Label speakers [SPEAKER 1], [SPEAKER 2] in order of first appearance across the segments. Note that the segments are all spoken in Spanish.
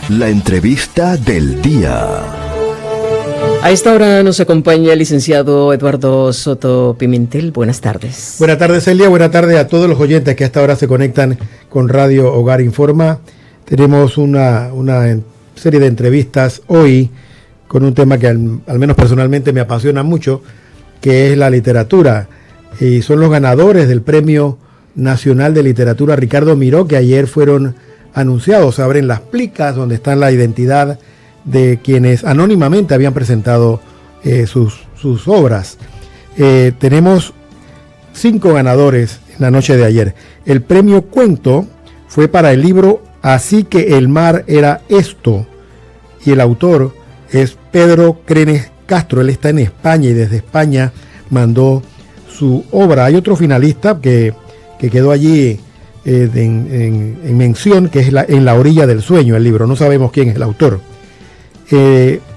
[SPEAKER 1] La entrevista del día.
[SPEAKER 2] A esta hora nos acompaña el licenciado Eduardo Soto Pimentel. Buenas tardes.
[SPEAKER 3] Buenas tardes, Elia. Buenas tardes a todos los oyentes que a esta hora se conectan con Radio Hogar Informa. Tenemos una serie de entrevistas hoy con un tema que al menos personalmente me apasiona mucho, que es la literatura. Y son los ganadores del Premio Nacional de Literatura Ricardo Miró, que ayer fueron anunciados. Abren las plicas donde está la identidad de quienes anónimamente habían presentado sus obras. Tenemos 5 ganadores en la noche de ayer. El premio Cuento fue para el libro Así que el mar era esto, y el autor es Pedro Crenes Castro. Él está en España y desde España mandó su obra. Hay otro finalista que quedó allí en mención, que es En la orilla del sueño, el libro. No sabemos quién es el autor.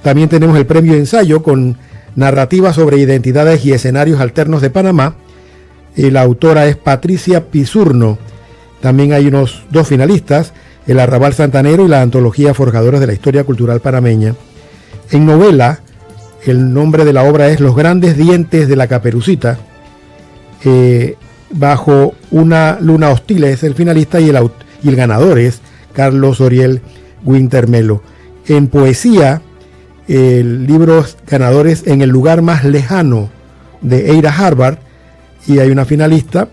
[SPEAKER 3] También tenemos el premio Ensayo con narrativa sobre identidades y escenarios alternos de Panamá. La autora es Patricia Pizurno. También hay unos 2 finalistas, El Arrabal Santanero y la antología Forjadores de la Historia Cultural Panameña. En novela, el nombre de la obra es Los grandes dientes de la Caperucita. Bajo una luna hostil es el finalista y el ganador es Carlos Oriel Wintermelo. En poesía, el libro ganadores En el lugar más lejano de Eira Harvard, y hay una finalista,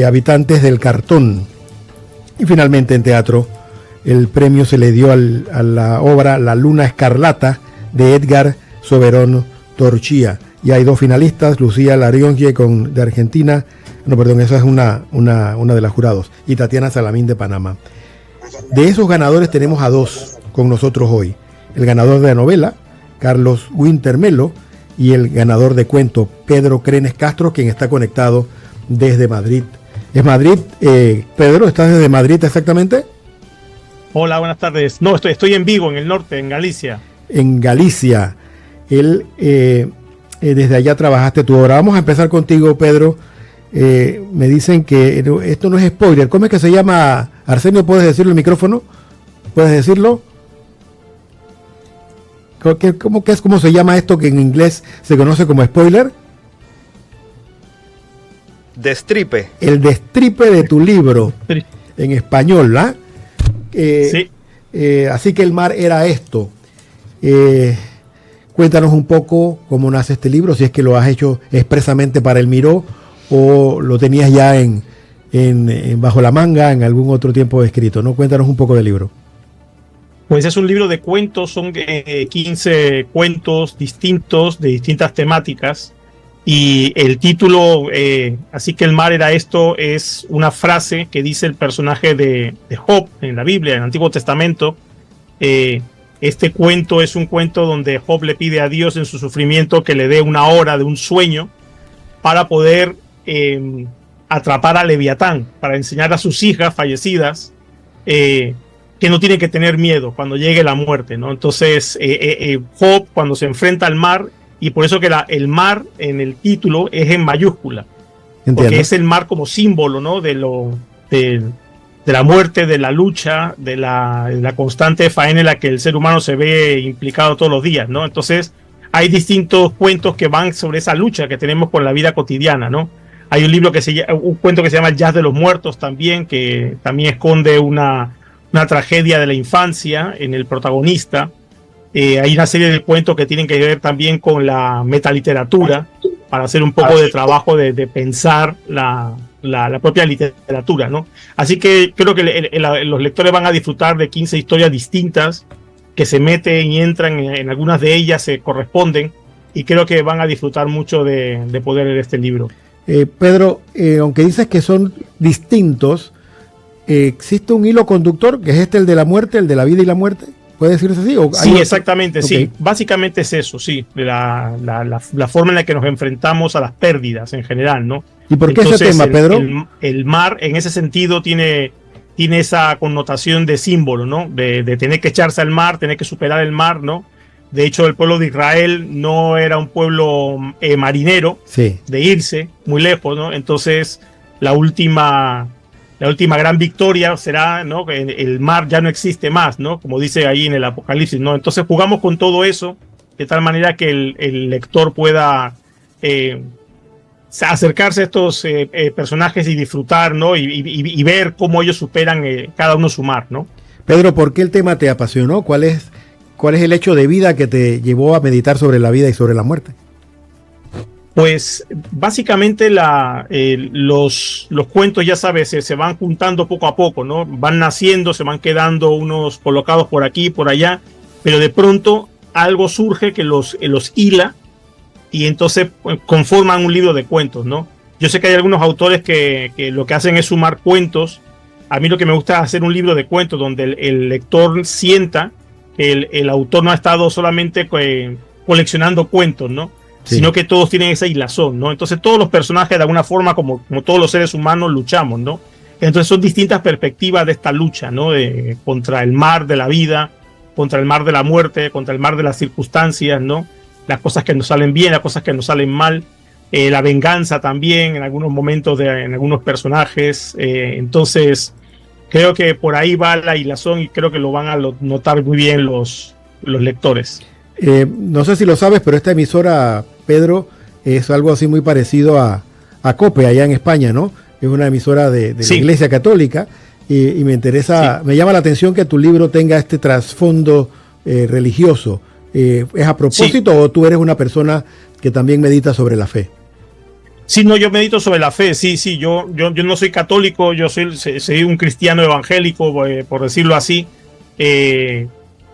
[SPEAKER 3] Habitantes del cartón. Y finalmente en teatro, el premio se le dio a la obra La luna escarlata de Edgar Soberón Torchía. Y hay 2 finalistas, Lucía Lariongie de Argentina, esa es una de las jurados, y Tatiana Salamín de Panamá. De esos ganadores tenemos a 2 con nosotros hoy. El ganador de la novela, Carlos Wintermelo, y el ganador de cuento, Pedro Crenes Castro, quien está conectado desde Madrid. ¿Es Madrid? Pedro, ¿estás desde Madrid exactamente?
[SPEAKER 4] Hola, buenas tardes. No, estoy en Vigo, en el norte, en Galicia.
[SPEAKER 3] En Galicia. Desde allá trabajaste tu obra. Vamos a empezar contigo, Pedro. Me dicen que esto no es spoiler. ¿Cómo es que se llama? Arsenio, ¿puedes decirlo el micrófono? ¿Puedes decirlo? ¿Cómo se llama esto que en inglés se conoce como spoiler?
[SPEAKER 5] Destripe.
[SPEAKER 3] El destripe de tu libro en español, ¿verdad?
[SPEAKER 4] Sí.
[SPEAKER 3] Así que el mar era esto. Cuéntanos un poco cómo nace este libro, si es que lo has hecho expresamente para el Miró o lo tenías ya en bajo la manga en algún otro tiempo escrito, ¿no? Cuéntanos un poco del libro.
[SPEAKER 4] Pues es un libro de cuentos, son 15 cuentos distintos, de distintas temáticas, y el título, Así que el mar era esto, es una frase que dice el personaje de Job en la Biblia, en el Antiguo Testamento. Este cuento es un cuento donde Job le pide a Dios en su sufrimiento que le dé una hora de un sueño para poder atrapar a Leviatán, para enseñar a sus hijas fallecidas que no tienen que tener miedo cuando llegue la muerte, ¿no? Entonces, Job, cuando se enfrenta al mar, y por eso que el mar en el título es en mayúscula. Entiendo. Porque es el mar como símbolo, ¿no? De la muerte, de la lucha, de la constante faena en la que el ser humano se ve implicado todos los días, ¿no? Entonces, hay distintos cuentos que van sobre esa lucha que tenemos con la vida cotidiana, ¿no? Hay un cuento que se llama El Jazz de los Muertos también, que también esconde una tragedia de la infancia en el protagonista. Hay una serie de cuentos que tienen que ver también con la metaliteratura, para hacer un poco de trabajo de pensar la propia literatura, ¿no? Así que creo que los lectores van a disfrutar de 15 historias distintas que se meten y entran en algunas de ellas, se corresponden, y creo que van a disfrutar mucho de poder leer este libro.
[SPEAKER 3] Pedro, aunque dices que son distintos, ¿existe un hilo conductor, que es el de la muerte, el de la vida y la muerte? ¿Puede decirse así?
[SPEAKER 4] Sí, exactamente, okay. Sí. Básicamente es eso, sí. La forma en la que nos enfrentamos a las pérdidas en general, ¿no?
[SPEAKER 3] ¿Y por qué ese tema, Pedro?
[SPEAKER 4] El mar, en ese sentido, tiene esa connotación de símbolo, ¿no? De tener que echarse al mar, tener que superar el mar, ¿no? De hecho, el pueblo de Israel no era un pueblo marinero, sí, de irse muy lejos, ¿no? Entonces, la última la última gran victoria será, ¿no?, que el mar ya no existe más, ¿no?, como dice ahí en el Apocalipsis, ¿no? Entonces jugamos con todo eso de tal manera que el lector pueda acercarse a estos personajes y disfrutar, ¿no?, y ver cómo ellos superan cada uno su mar, ¿no?
[SPEAKER 3] Pedro, ¿por qué el tema te apasionó? ¿Cuál es el hecho de vida que te llevó a meditar sobre la vida y sobre la muerte?
[SPEAKER 4] Pues básicamente los cuentos, ya sabes, se van juntando poco a poco, ¿no? Van naciendo, se van quedando unos colocados por aquí, por allá, pero de pronto algo surge que los hila y entonces conforman un libro de cuentos, ¿no? Yo sé que hay algunos autores que lo que hacen es sumar cuentos. A mí lo que me gusta es hacer un libro de cuentos donde el lector sienta que el autor no ha estado solamente coleccionando cuentos, ¿no? Sí. Sino que todos tienen esa hilazón, ¿no? Entonces todos los personajes de alguna forma, como todos los seres humanos, luchamos, ¿no? Entonces son distintas perspectivas de esta lucha, ¿no? Contra el mar de la vida, contra el mar de la muerte, contra el mar de las circunstancias, ¿no? Las cosas que nos salen bien, las cosas que nos salen mal, la venganza también en algunos momentos en algunos personajes. Entonces creo que por ahí va la hilazón y creo que lo van a notar muy bien los lectores.
[SPEAKER 3] No sé si lo sabes, pero esta emisora, Pedro, es algo así muy parecido a COPE allá en España, ¿no? Es una emisora de sí, la Iglesia Católica y me interesa, sí, me llama la atención que tu libro tenga este trasfondo religioso. ¿Es a propósito, sí, o tú eres una persona que también medita sobre la fe?
[SPEAKER 4] Sí, no, yo medito sobre la fe, sí, yo no soy católico, yo soy un cristiano evangélico, por decirlo así.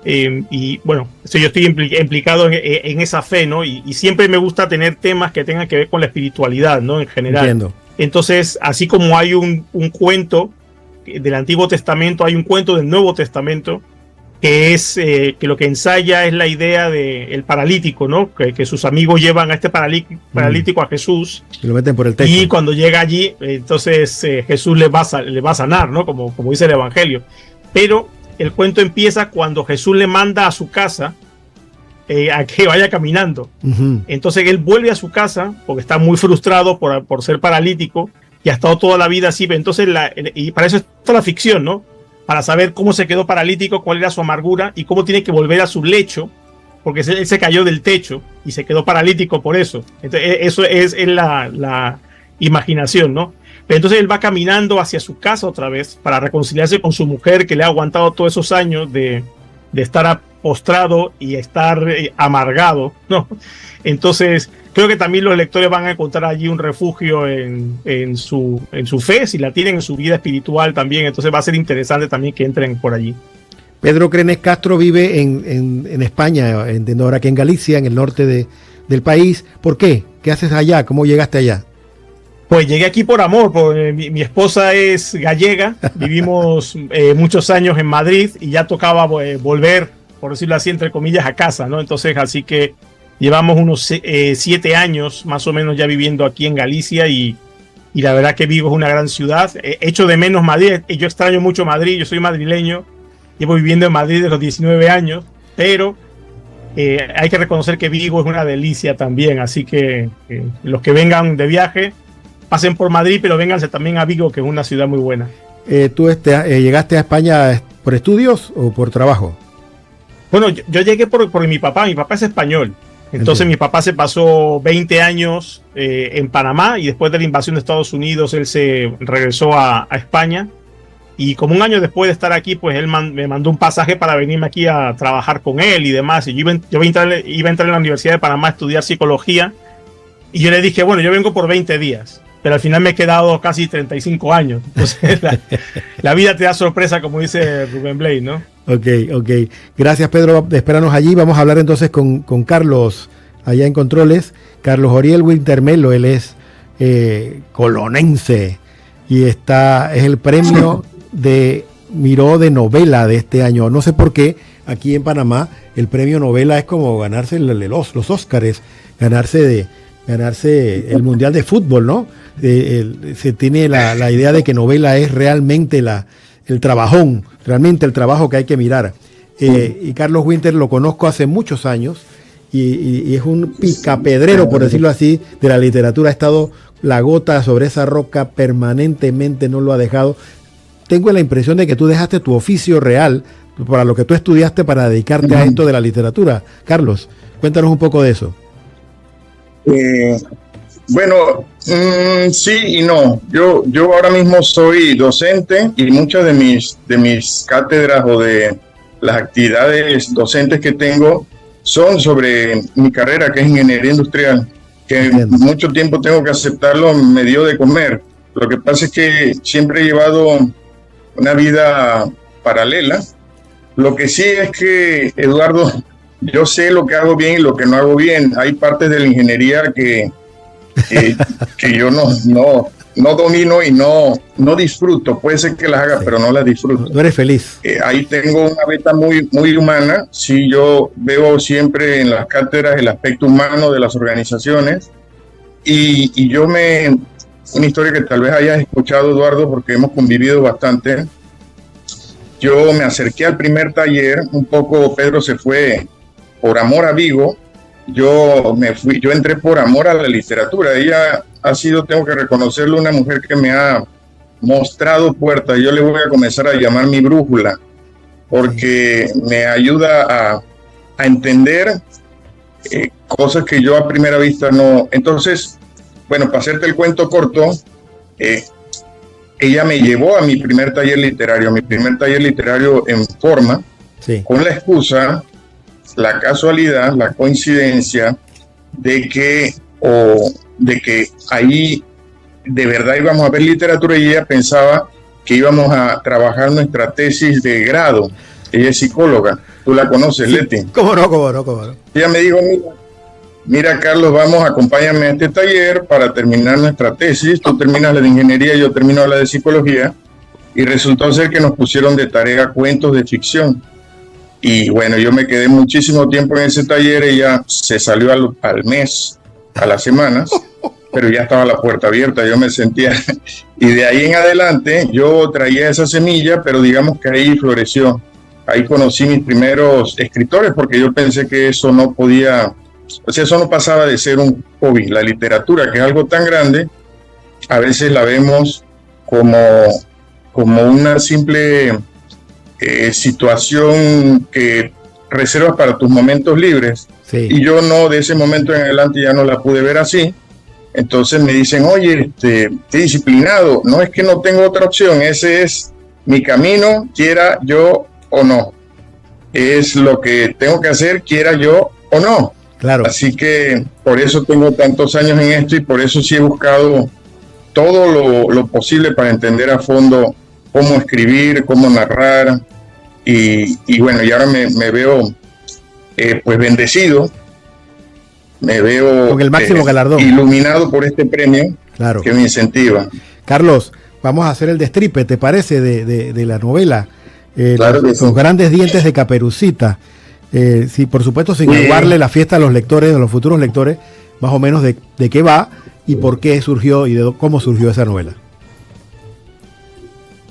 [SPEAKER 4] Y bueno, yo estoy implicado en esa fe, ¿no? Y siempre me gusta tener temas que tengan que ver con la espiritualidad, ¿no? En general. Entiendo. Entonces, así como hay un cuento del Antiguo Testamento, hay un cuento del Nuevo Testamento que es que lo que ensaya es la idea del paralítico, ¿no? Que sus amigos llevan a este paralítico a Jesús
[SPEAKER 3] y lo meten por el techo.
[SPEAKER 4] Y cuando llega allí, entonces Jesús le va a sanar, ¿no? Como dice el Evangelio. Pero el cuento empieza cuando Jesús le manda a su casa a que vaya caminando. Uh-huh. Entonces él vuelve a su casa porque está muy frustrado por ser paralítico y ha estado toda la vida así. Entonces, y para eso está la ficción, ¿no? Para saber cómo se quedó paralítico, cuál era su amargura y cómo tiene que volver a su lecho, porque él se cayó del techo y se quedó paralítico por eso. Entonces, eso es la imaginación, ¿no? Pero entonces él va caminando hacia su casa otra vez para reconciliarse con su mujer que le ha aguantado todos esos años de estar postrado y estar amargado, ¿no? Entonces creo que también los lectores van a encontrar allí un refugio en su fe, si la tienen, en su vida espiritual también. Entonces va a ser interesante también que entren por allí.
[SPEAKER 3] Pedro Crenes Castro vive en España, entiendo ahora que en Galicia, en el norte del país. ¿Por qué? ¿Qué haces allá? ¿Cómo llegaste allá?
[SPEAKER 4] Pues llegué aquí por amor, porque mi esposa es gallega, vivimos muchos años en Madrid y ya tocaba volver, por decirlo así, entre comillas, a casa, ¿no? Entonces, así que llevamos unos 7 años más o menos ya viviendo aquí en Galicia y la verdad que Vigo es una gran ciudad. Echo de menos Madrid, yo extraño mucho Madrid, yo soy madrileño, llevo viviendo en Madrid desde los 19 años, pero hay que reconocer que Vigo es una delicia también, así que los que vengan de viaje, pasen por Madrid, pero vénganse también a Vigo, que es una ciudad muy buena.
[SPEAKER 3] ¿Tú llegaste a España por estudios o por trabajo?
[SPEAKER 4] Bueno, yo llegué por mi papá es español. Entonces mi papá se pasó 20 años en Panamá y después de la invasión de Estados Unidos él se regresó a España y como un año después de estar aquí, pues él me mandó un pasaje para venirme aquí a trabajar con él y demás. Y yo iba a entrar en la Universidad de Panamá a estudiar psicología y yo le dije, bueno, yo vengo por 20 días. Pero al final me he quedado casi 35 años. Entonces la vida te da sorpresa, como dice Rubén Blades, ¿no?
[SPEAKER 3] Ok. Gracias, Pedro. Espéranos allí. Vamos a hablar entonces con Carlos, allá en Controles. Carlos Oriel Wintermelo, él es colonense y es el premio de Miró de novela de este año. No sé por qué aquí en Panamá el premio novela es como ganarse los Óscares, ganarse el Mundial de Fútbol, ¿no? Se tiene la idea de que novela es realmente el trabajón, realmente el trabajo que hay que mirar. Y Carlos Winter lo conozco hace muchos años y es un picapedrero, por decirlo así, de la literatura. Ha estado la gota sobre esa roca permanentemente no lo ha dejado. Tengo la impresión de que tú dejaste tu oficio real para lo que tú estudiaste para dedicarte a esto de la literatura. Carlos, cuéntanos un poco de eso.
[SPEAKER 5] Bueno, sí y no. Yo ahora mismo soy docente y muchas de mis cátedras o de las actividades docentes que tengo son sobre mi carrera, que es ingeniería industrial, que mucho tiempo tengo que aceptarlo, me dio de comer. Lo que pasa es que siempre he llevado una vida paralela. Lo que sí es que, Eduardo, yo sé lo que hago bien y lo que no hago bien. Hay partes de la ingeniería que yo no domino y no disfruto. Puede ser que las haga, pero no las disfruto.
[SPEAKER 3] No eres feliz.
[SPEAKER 5] Ahí tengo una beta muy, muy humana. Sí, yo veo siempre en las cátedras el aspecto humano de las organizaciones. Y yo una historia que tal vez hayas escuchado, Eduardo, porque hemos convivido bastante. Yo me acerqué al primer taller, un poco Pedro se fue por amor a Vigo. Yo entré por amor a la literatura. Ella ha sido, tengo que reconocerlo, una mujer que me ha mostrado puertas. Yo le voy a comenzar a llamar mi brújula, porque me ayuda a entender cosas que yo a primera vista no. Entonces, bueno, para hacerte el cuento corto, ella me llevó a mi primer taller literario en Forma, sí, con la excusa, la casualidad, la coincidencia de que ahí de verdad íbamos a ver literatura y ella pensaba que íbamos a trabajar nuestra tesis de grado. Ella es psicóloga, tú la conoces, sí, Leti.
[SPEAKER 3] ¿Cómo no?
[SPEAKER 5] Ella me dijo, mira Carlos, acompáñame a este taller para terminar nuestra tesis. Tú terminas la de ingeniería, yo termino la de psicología. Y resultó ser que nos pusieron de tarea cuentos de ficción. Y bueno, yo me quedé muchísimo tiempo en ese taller. Ella se salió al mes, a las semanas, pero ya estaba la puerta abierta. Yo me sentía... Y de ahí en adelante yo traía esa semilla, pero digamos que ahí floreció. Ahí conocí mis primeros escritores, porque yo pensé que eso no podía... O sea, eso no pasaba de ser un hobby. La literatura, que es algo tan grande, a veces la vemos como una simple situación que reservas para tus momentos libres. Sí. Y yo de ese momento en adelante ya no la pude ver así. Entonces me dicen, oye, qué disciplinado. No es que no tengo otra opción, ese es mi camino, quiera yo o no. Es lo que tengo que hacer, quiera yo o no. Claro. Así que por eso tengo tantos años en esto y por eso sí he buscado todo lo posible para entender a fondo cómo escribir, cómo narrar. Y bueno, y ahora me veo pues bendecido, me veo
[SPEAKER 3] con el máximo galardón,
[SPEAKER 5] iluminado por este premio, claro, que me incentiva.
[SPEAKER 3] Carlos, vamos a hacer el destripe, ¿te parece? De la novela,
[SPEAKER 5] claro,
[SPEAKER 3] los grandes dientes de Caperucita. Sí, por supuesto, sin aguarle la fiesta a los lectores, a los futuros lectores, más o menos de qué va y por qué surgió y cómo surgió esa novela.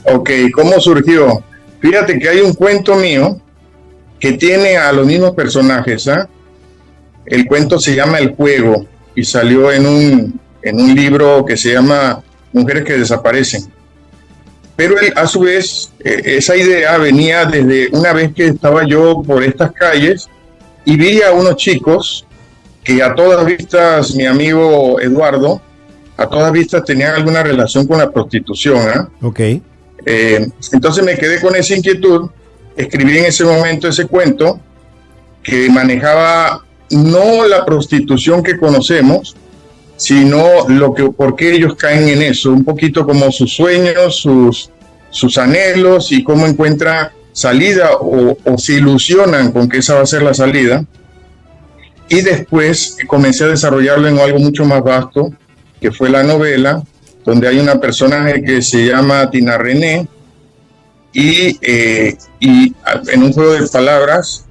[SPEAKER 5] Ok, ¿cómo surgió? Fíjate que hay un cuento mío que tiene a los mismos personajes, ¿eh? El cuento se llama El Juego y salió en un libro que se llama Mujeres que Desaparecen. Pero a su vez, esa idea venía desde una vez que estaba yo por estas calles y vi a unos chicos que a todas vistas, mi amigo Eduardo, a todas vistas tenían alguna relación con la prostitución, ¿eh?
[SPEAKER 3] Ok.
[SPEAKER 5] Entonces me quedé con esa inquietud, escribí en ese momento ese cuento que manejaba no la prostitución que conocemos, sino por qué ellos caen en eso, un poquito como sus sueños, sus anhelos y cómo encuentran salida o se ilusionan con que esa va a ser la salida. Y después comencé a desarrollarlo en algo mucho más vasto, que fue la novela, donde hay una personaje que se llama Tina René y en un juego de palabras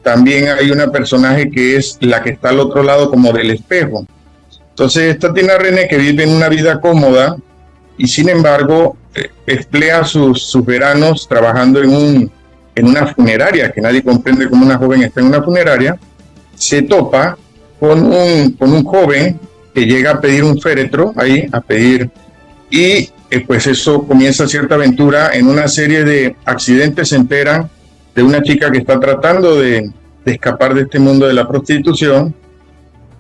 [SPEAKER 5] también hay una personaje que es la que está al otro lado como del espejo. Entonces esta Tina René, que vive en una vida cómoda y sin embargo emplea sus veranos trabajando en una funeraria, que nadie comprende cómo una joven está en una funeraria, se topa con un joven que llega a pedir un féretro ahí, a pedir, y pues eso comienza cierta aventura. En una serie de accidentes se enteran de una chica que está tratando de escapar de este mundo de la prostitución,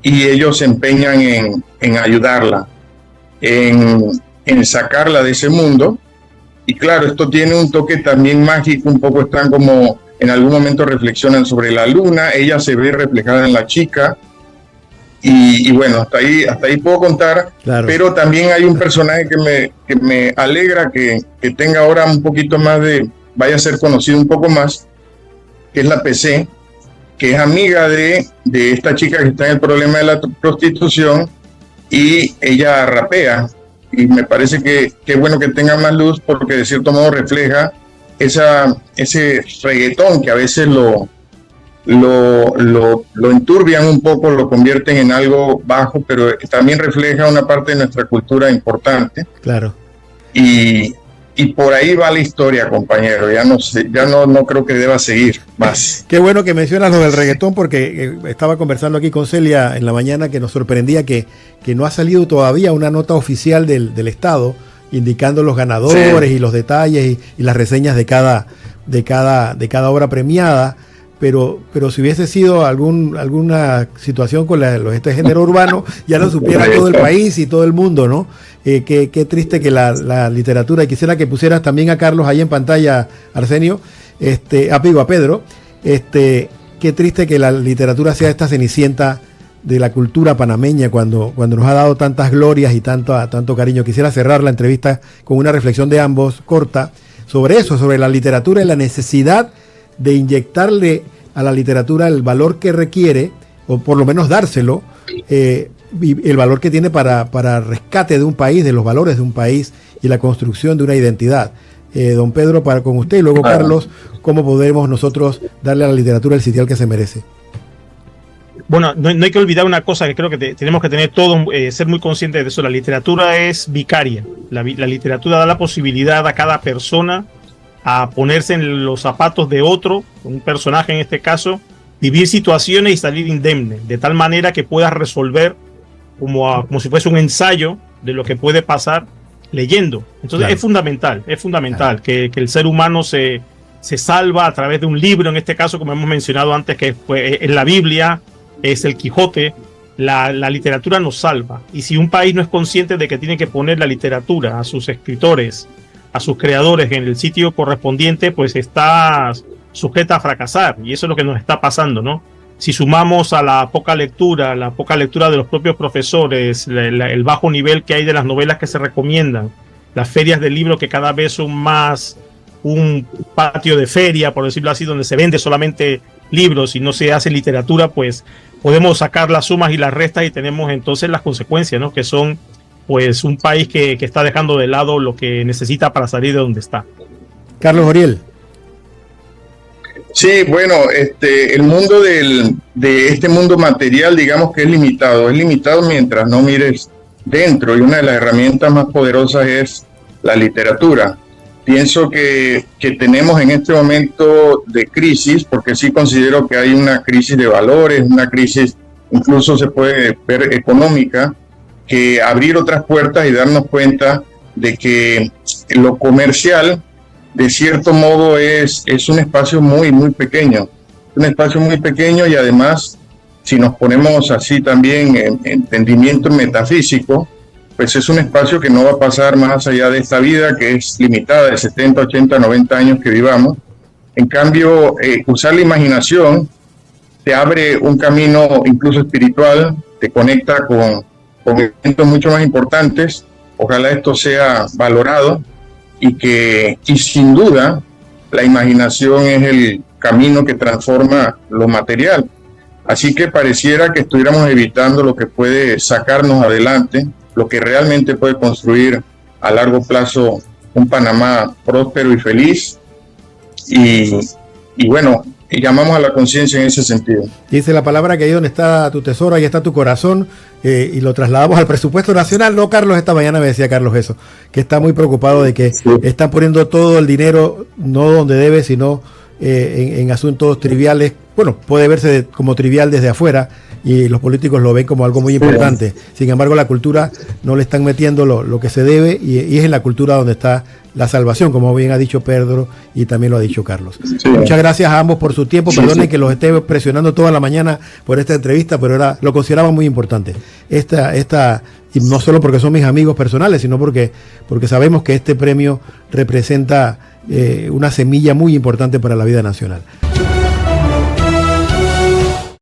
[SPEAKER 5] y ellos se empeñan en ayudarla, en sacarla de ese mundo. Y claro, esto tiene un toque también mágico, un poco están como, en algún momento reflexionan sobre la luna, ella se ve reflejada en la chica, y bueno, hasta ahí puedo contar, claro. Pero también hay un personaje que me alegra que tenga ahora un poquito más vaya a ser conocido un poco más, que es la PC, que es amiga de esta chica que está en el problema de la prostitución, y ella rapea, y me parece que es bueno que tenga más luz, porque de cierto modo refleja ese reggaetón que a veces lo enturbian un poco, lo convierten en algo bajo, pero también refleja una parte de nuestra cultura importante.
[SPEAKER 3] Claro.
[SPEAKER 5] Y por ahí va la historia, compañero. Ya no creo que deba seguir más.
[SPEAKER 3] Qué bueno que mencionas lo del reggaetón, porque estaba conversando aquí con Celia en la mañana, que nos sorprendía que no ha salido todavía una nota oficial del Estado indicando los ganadores, sí, y los detalles y las reseñas de cada obra premiada. Pero si hubiese sido alguna situación con este género urbano, ya lo supiera todo el país y todo el mundo, ¿no? Qué triste que la literatura, y quisiera que pusieras también a Carlos ahí en pantalla, Arsenio, a Pedro, qué triste que la literatura sea esta cenicienta de la cultura panameña cuando nos ha dado tantas glorias y tanto cariño. Quisiera cerrar la entrevista con una reflexión de ambos, corta, sobre eso, sobre la literatura y la necesidad de inyectarle a la literatura el valor que requiere, o por lo menos dárselo, y el valor que tiene para rescate de un país, de los valores de un país y la construcción de una identidad. Don Pedro, con usted, y luego Carlos, ¿cómo podemos nosotros darle a la literatura el sitial que se merece?
[SPEAKER 4] Bueno, no hay que olvidar una cosa que creo que tenemos que tener todos, ser muy conscientes de eso. La literatura es vicaria. La literatura da la posibilidad a cada persona a ponerse en los zapatos de otro, un personaje en este caso, vivir situaciones y salir indemne, de tal manera que puedas resolver como si fuese un ensayo de lo que puede pasar leyendo. Entonces, claro, es fundamental que el ser humano se salva a través de un libro, en este caso, como hemos mencionado antes, que es la Biblia, es el Quijote. La literatura nos salva, y si un país no es consciente de que tiene que poner la literatura, a sus escritores, a sus creadores en el sitio correspondiente, pues está sujeta a fracasar, y eso es lo que nos está pasando, ¿no? Si sumamos a la poca lectura de los propios profesores, el bajo nivel que hay de las novelas que se recomiendan, las ferias del libro que cada vez son más un patio de feria, por decirlo así, donde se vende solamente libros y no se hace literatura, pues podemos sacar las sumas y las restas y tenemos entonces las consecuencias, ¿no? Que son pues un país que está dejando de lado lo que necesita para salir de donde está.
[SPEAKER 3] Carlos Oriel.
[SPEAKER 5] Sí, bueno, el mundo de este mundo material, digamos que es limitado mientras no mires dentro, y una de las herramientas más poderosas es la literatura. Pienso que tenemos en este momento de crisis, porque sí considero que hay una crisis de valores, una crisis incluso se puede ver económica, que abrir otras puertas y darnos cuenta de que lo comercial, de cierto modo, es un espacio muy, muy pequeño. Un espacio muy pequeño, y además, si nos ponemos así también en entendimiento metafísico, pues es un espacio que no va a pasar más allá de esta vida, que es limitada de 70, 80, 90 años que vivamos. En cambio, usar la imaginación te abre un camino incluso espiritual, te conecta con eventos mucho más importantes. Ojalá esto sea valorado, y sin duda la imaginación es el camino que transforma lo material. Así que pareciera que estuviéramos evitando lo que puede sacarnos adelante, lo que realmente puede construir a largo plazo un Panamá próspero y feliz. Y bueno, llamamos a la conciencia en ese sentido.
[SPEAKER 3] Dice la palabra que ahí donde está tu tesoro, ahí está tu corazón, y lo trasladamos al presupuesto nacional. No, Carlos, esta mañana me decía Carlos eso, que está muy preocupado de que están poniendo todo el dinero, no donde debe, sino en asuntos triviales, bueno, puede verse como trivial desde afuera y los políticos lo ven como algo muy importante. Sin embargo, la cultura no le están metiendo lo que se debe y es en la cultura donde está la salvación, como bien ha dicho Pedro y también lo ha dicho Carlos. Sí. Muchas gracias a ambos por su tiempo. Perdonen que los esté presionando toda la mañana por esta entrevista, pero lo consideraba muy importante. Y no solo porque son mis amigos personales, sino porque sabemos que este premio representa una semilla muy importante para la vida nacional.